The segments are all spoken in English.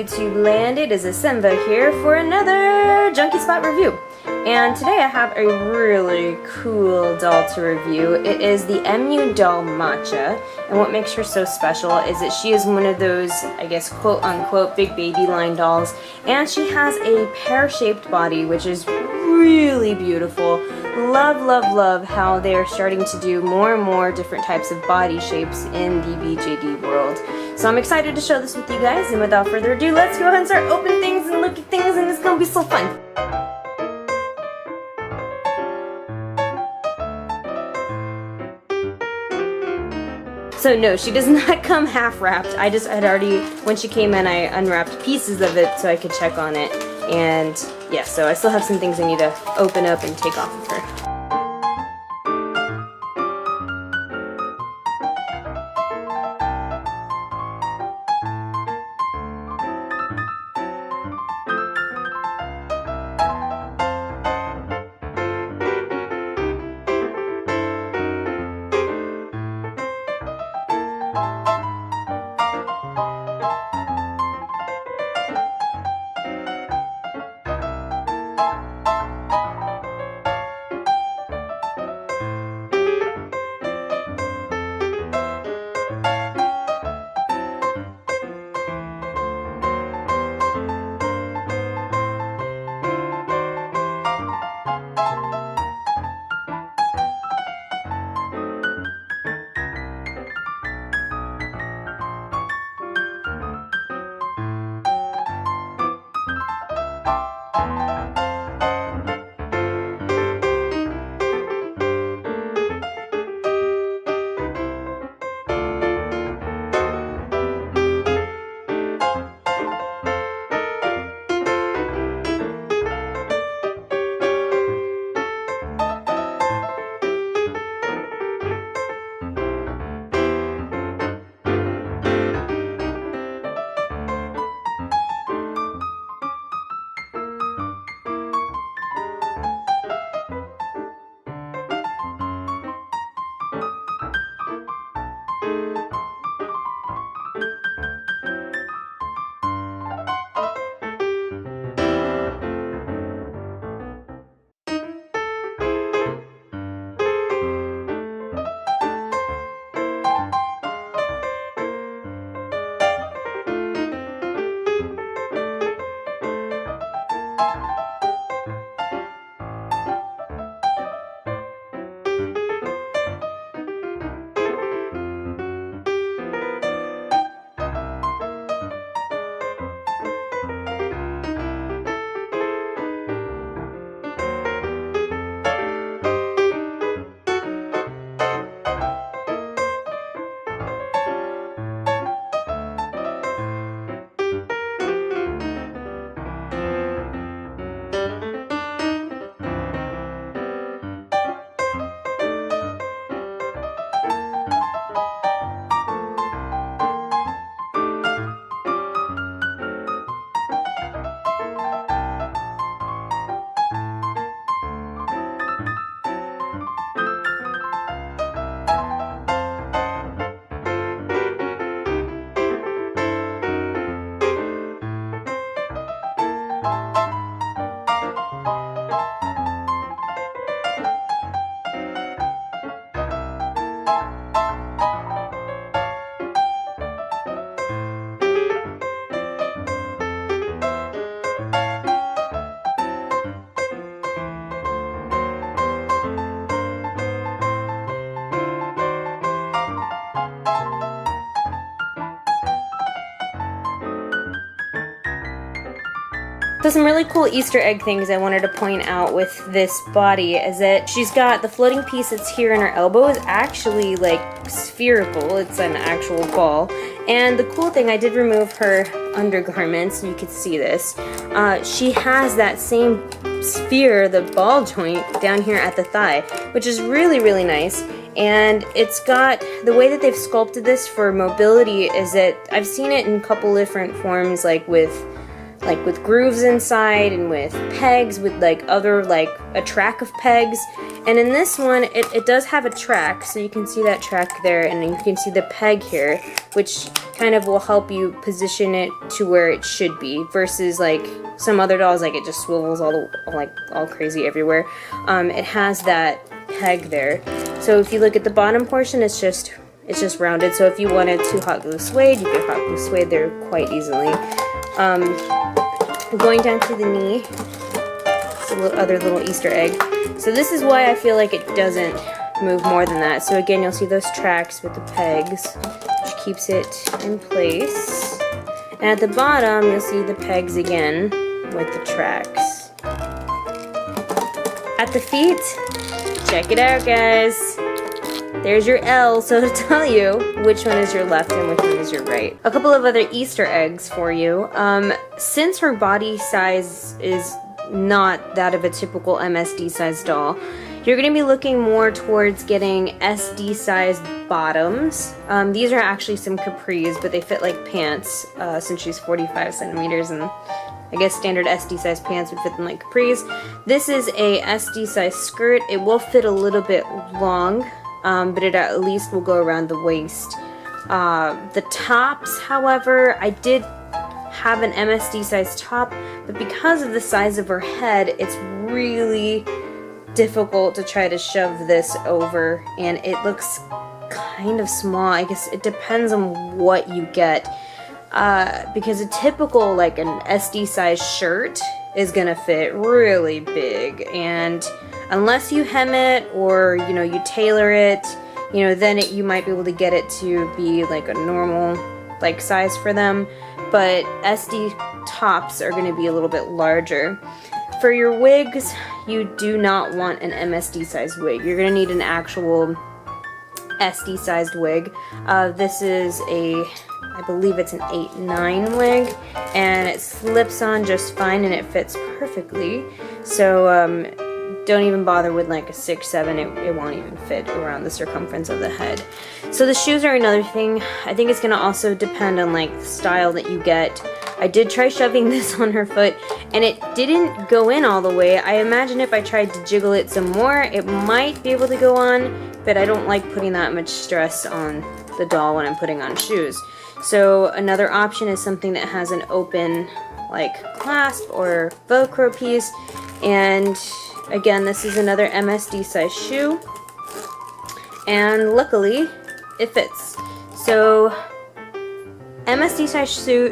YouTube land, it is Asenva here for another Junky Spot review. And today I have a really cool doll to review. It is the MYou doll Matcha, and what makes her so special is that she is one of those, I guess, quote-unquote big baby line dolls, and she has a pear-shaped body, which is really beautiful. Love, love, love how they're starting to do more and more different types of body shapes in the BJD world. So I'm excited to show this with you guys, and without further ado, let's go ahead and start opening things and look at things, and it's gonna be so fun. So no, she does not come half wrapped. I had already, when she came in, I unwrapped pieces of it so I could check on it. And yeah, so I still have some things I need to open up and take off of her. So some really cool Easter egg things I wanted to point out with this body is that she's got the floating piece that's here in her elbow is actually like spherical. It's an actual ball. And the cool thing, I did remove her undergarments, and you could see this. She has that same sphere, the ball joint, down here at the thigh, which is really, really nice. And it's got, the way that they've sculpted this for mobility is that I've seen it in a couple different forms, like with like with grooves inside and with pegs, with like other, like a track of pegs. And in this one, it does have a track, so you can see that track there, and you can see the peg here, which kind of will help you position it to where it should be, versus like some other dolls, like it just swivels all crazy everywhere. It has that peg there. So if you look at the bottom portion, it's just rounded. So if you wanted to hot glue suede, you could hot glue suede there quite easily. Going down to the knee, it's a other little Easter egg. So this is why I feel like it doesn't move more than that. So again, you'll see those tracks with the pegs, which keeps it in place. And at the bottom, you'll see the pegs again with the tracks. At the feet, check it out, guys. There's your L, so to tell you which one is your left and which one is your right. A couple of other Easter eggs for you. Since her body size is not that of a typical MSD size doll, you're going to be looking more towards getting SD sized bottoms. These are actually some capris, but they fit like pants since she's 45 centimeters, and I guess standard SD size pants would fit them like capris. This is a SD size skirt. It will fit a little bit long, but it at least will go around the waist. The tops, however, I did have an MSD size top, but because of the size of her head, it's really difficult to try to shove this over, and it looks kind of small. I guess it depends on what you get, because a typical, like an SD size shirt is gonna fit really big, and unless you hem it or you tailor it, then you might be able to get it to be like a normal like size for them. But SD tops are going to be a little bit larger. For your wigs, you do not want an MSD sized wig. You're going to need an actual SD sized wig. This is I believe it's an 8-9 wig, and it slips on just fine and it fits perfectly. So don't even bother with like a 6-7, it won't even fit around the circumference of the head. So the shoes are another thing. I think it's going to also depend on like the style that you get. I did try shoving this on her foot, and it didn't go in all the way. I imagine if I tried to jiggle it some more, it might be able to go on, but I don't like putting that much stress on the doll when I'm putting on shoes. So another option is something that has an open like clasp or Velcro piece, and again, this is another MSD size shoe, and luckily it fits. So MSD size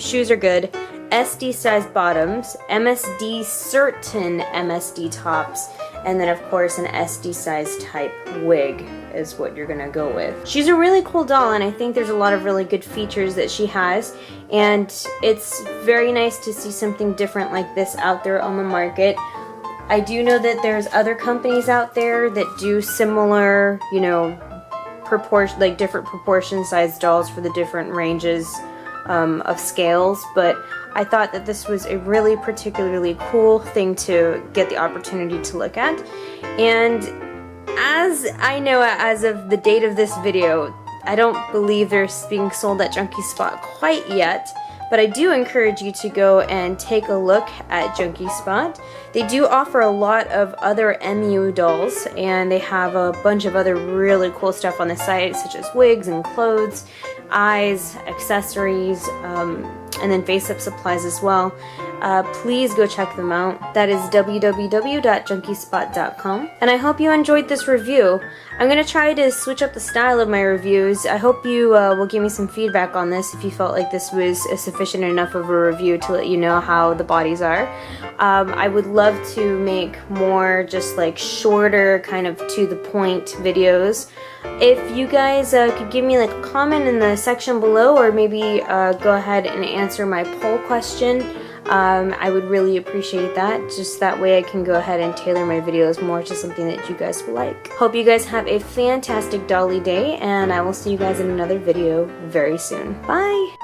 shoes are good, SD size bottoms, MSD certain MSD tops, and then of course an SD size type wig is what you're gonna go with. She's a really cool doll, and I think there's a lot of really good features that she has, and it's very nice to see something different like this out there on the market. I do know that there's other companies out there that do similar, different proportion sized dolls for the different ranges of scales, but I thought that this was a really particularly cool thing to get the opportunity to look at. And as I know, as of the date of this video, I don't believe they're being sold at Junky Spot quite yet, but I do encourage you to go and take a look at Junky Spot. They do offer a lot of other MYou dolls, and they have a bunch of other really cool stuff on the site, such as wigs and clothes, eyes, accessories, and then face-up supplies as well. Please go check them out. That is www.junkyspot.com. And I hope you enjoyed this review. I'm going to try to switch up the style of my reviews. I hope you will give me some feedback on this if you felt like this was a sufficient enough of a review to let you know how the bodies are. I would love to make more just like shorter, kind of to the point videos. If you guys could give me like a comment in the section below, or maybe go ahead and answer my poll question, I would really appreciate that. Just that way I can go ahead and tailor my videos more to something that you guys will like. Hope you guys have a fantastic dolly day, and I will see you guys in another video very soon. Bye!